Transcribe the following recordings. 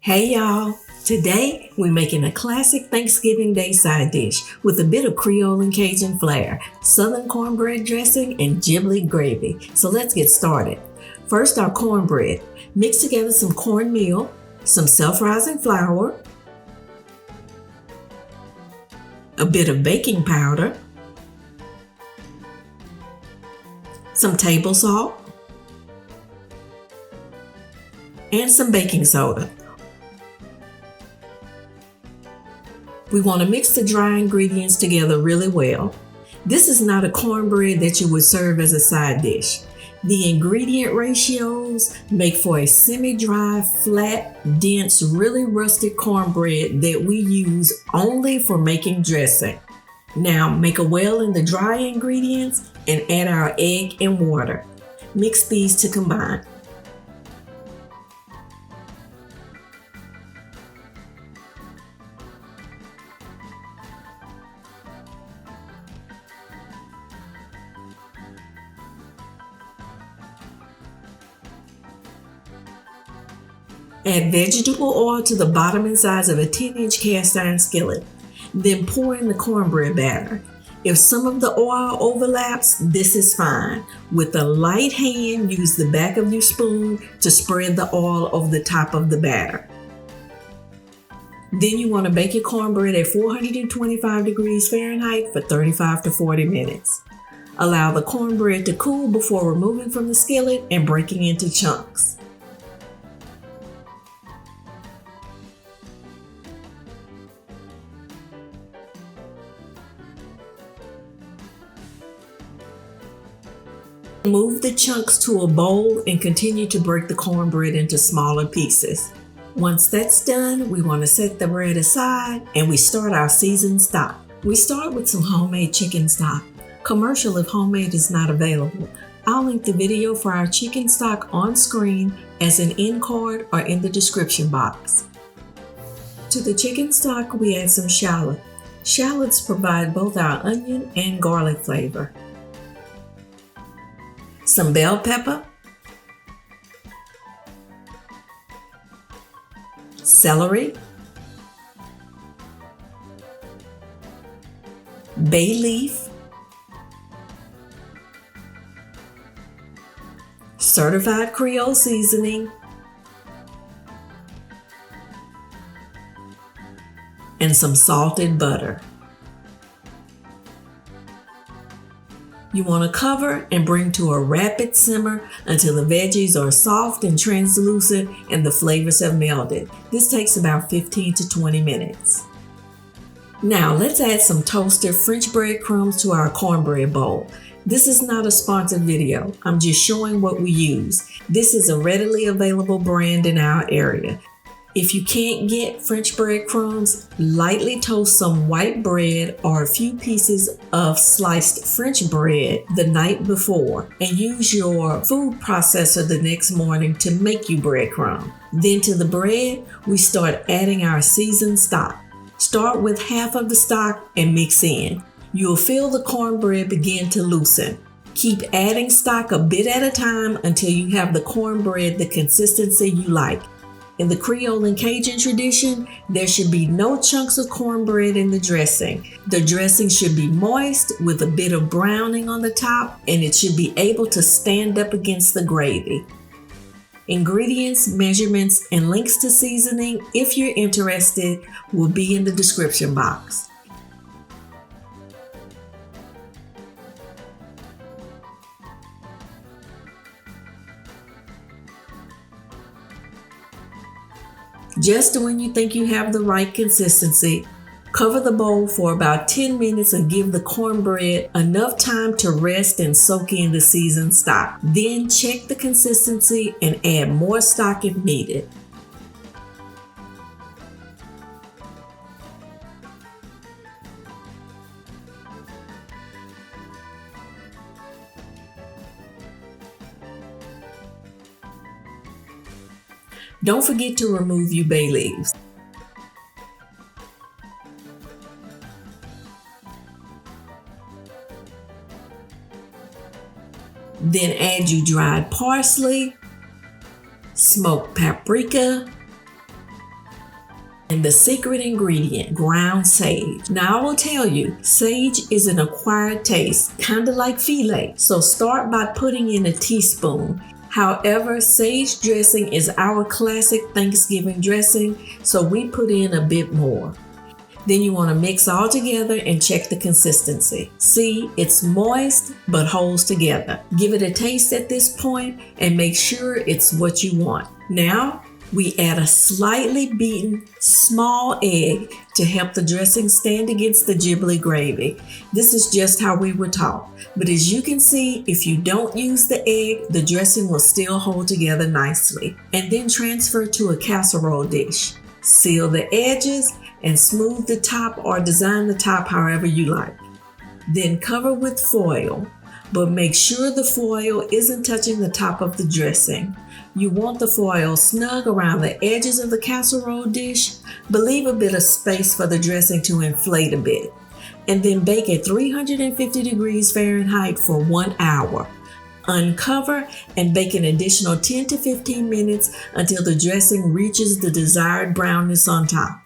Hey y'all! Today we're making a classic Thanksgiving Day side dish with a bit of Creole and Cajun flair, Southern cornbread dressing, and giblet gravy. So let's get started. First, our cornbread. Mix together some cornmeal, some self-rising flour, a bit of baking powder, some table salt, and some baking soda. We want to mix the dry ingredients together really well. This is not a cornbread that you would serve as a side dish. The ingredient ratios make for a semi-dry, flat, dense, really rustic cornbread that we use only for making dressing. Now make a well in the dry ingredients and add our egg and water. Mix these to combine. Add vegetable oil to the bottom and sides of a 10-inch cast iron skillet. Then pour in the cornbread batter. If some of the oil overlaps, this is fine. With a light hand, use the back of your spoon to spread the oil over the top of the batter. Then you want to bake your cornbread at 425 degrees Fahrenheit for 35 to 40 minutes. Allow the cornbread to cool before removing from the skillet and breaking into chunks. Move the chunks to a bowl and continue to break the cornbread into smaller pieces. Once that's done, we want to set the bread aside and we start our seasoned stock. We start with some homemade chicken stock. Commercial if homemade is not available. I'll link the video for our chicken stock on screen as an end card or in the description box. To the chicken stock, we add some shallot. Shallots provide both our onion and garlic flavor. Some bell pepper, celery, bay leaf, certified Creole seasoning, and some salted butter. You want to cover and bring to a rapid simmer until the veggies are soft and translucent and the flavors have melded. This takes about 15 to 20 minutes. Now let's add some toasted French breadcrumbs to our cornbread bowl. This is not a sponsored video. I'm just showing what we use. This is a readily available brand in our area. If you can't get French breadcrumbs, lightly toast some white bread or a few pieces of sliced French bread the night before and use your food processor the next morning to make you breadcrumb. Then to the bread, we start adding our seasoned stock. Start with half of the stock and mix in. You'll feel the cornbread begin to loosen. Keep adding stock a bit at a time until you have the cornbread the consistency you like. In the Creole and Cajun tradition, there should be no chunks of cornbread in the dressing. The dressing should be moist with a bit of browning on the top, and it should be able to stand up against the gravy. Ingredients, measurements, and links to seasoning, if you're interested, will be in the description box. Just when you think you have the right consistency, cover the bowl for about 10 minutes and give the cornbread enough time to rest and soak in the seasoned stock. Then check the consistency and add more stock if needed. Don't forget to remove your bay leaves. Then add your dried parsley, smoked paprika, and the secret ingredient, ground sage. Now I will tell you, sage is an acquired taste, kind of like filet, so start by putting in a teaspoon. However, sage dressing is our classic Thanksgiving dressing, so we put in a bit more. Then you want to mix all together and check the consistency. See, it's moist but holds together. Give it a taste at this point and make sure it's what you want. Now, we add a slightly beaten small egg to help the dressing stand against the giblet gravy. This is just how we were taught. But as you can see, if you don't use the egg, the dressing will still hold together nicely. And then transfer to a casserole dish. Seal the edges and smooth the top or design the top however you like. Then cover with foil, but make sure the foil isn't touching the top of the dressing. You want the foil snug around the edges of the casserole dish, but leave a bit of space for the dressing to inflate a bit. And then bake at 350 degrees Fahrenheit for 1 hour. Uncover and bake an additional 10 to 15 minutes until the dressing reaches the desired brownness on top.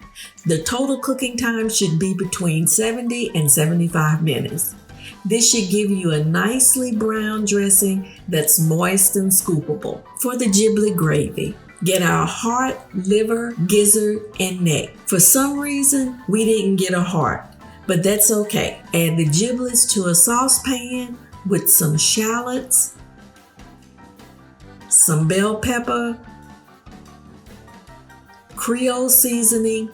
The total cooking time should be between 70 and 75 minutes. This should give you a nicely brown dressing that's moist and scoopable. For the giblet gravy, get our heart, liver, gizzard, and neck. For some reason, we didn't get a heart, but that's okay. Add the giblets to a saucepan with some shallots, some bell pepper, Creole seasoning,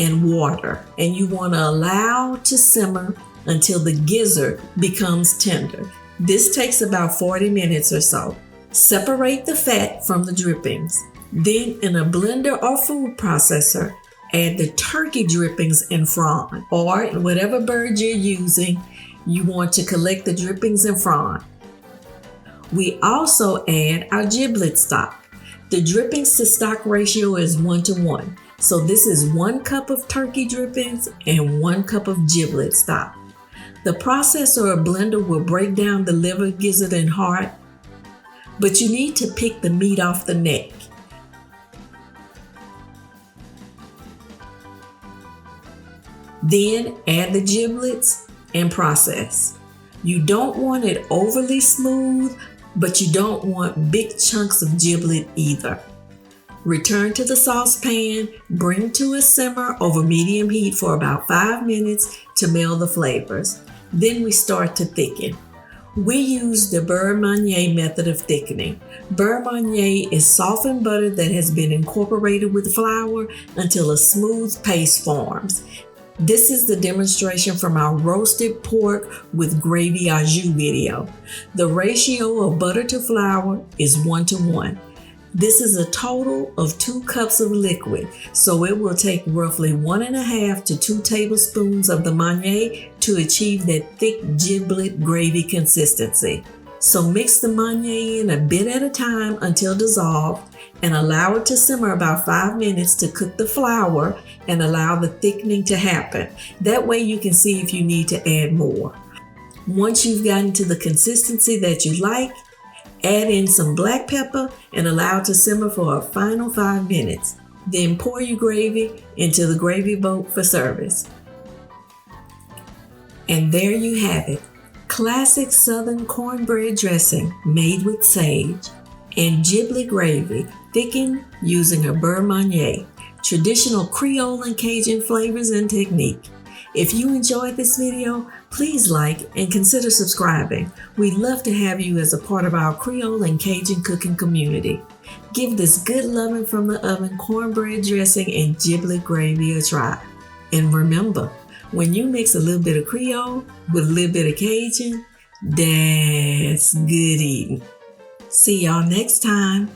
and water. And you want to allow to simmer until the gizzard becomes tender. This takes about 40 minutes or so. Separate the fat from the drippings. Then in a blender or food processor, add the turkey drippings and fry, or whatever bird you're using, you want to collect the drippings and fry. We also add our giblet stock. The drippings to stock ratio is 1:1. So this is 1 cup of turkey drippings and 1 cup of giblet stock. The processor or blender will break down the liver, gizzard, and heart, but you need to pick the meat off the neck. Then add the giblets and process. You don't want it overly smooth, but you don't want big chunks of giblet either. Return to the saucepan, bring to a simmer over medium heat for about 5 minutes to meld the flavors. Then we start to thicken. We use the beurre manié method of thickening. Beurre manié is softened butter that has been incorporated with flour until a smooth paste forms. This is the demonstration from our roasted pork with gravy au jus video. The ratio of butter to flour is 1:1. This is a total of 2 cups of liquid, so it will take roughly 1.5 to 2 tablespoons of the manié to achieve that thick giblet gravy consistency. So mix the manié in a bit at a time until dissolved and allow it to simmer about 5 minutes to cook the flour and allow the thickening to happen. That way you can see if you need to add more. Once you've gotten to the consistency that you like, add in some black pepper and allow it to simmer for a final 5 minutes. Then pour your gravy into the gravy boat for service. And there you have it. Classic Southern cornbread dressing made with sage and giblet gravy thickened using a beurre manié. Traditional Creole and Cajun flavors and technique. If you enjoyed this video, please like and consider subscribing. We'd love to have you as a part of our Creole and Cajun cooking community. Give this good loving from the oven cornbread dressing and giblet gravy a try. And remember, when you mix a little bit of Creole with a little bit of Cajun, that's good eating. See y'all next time.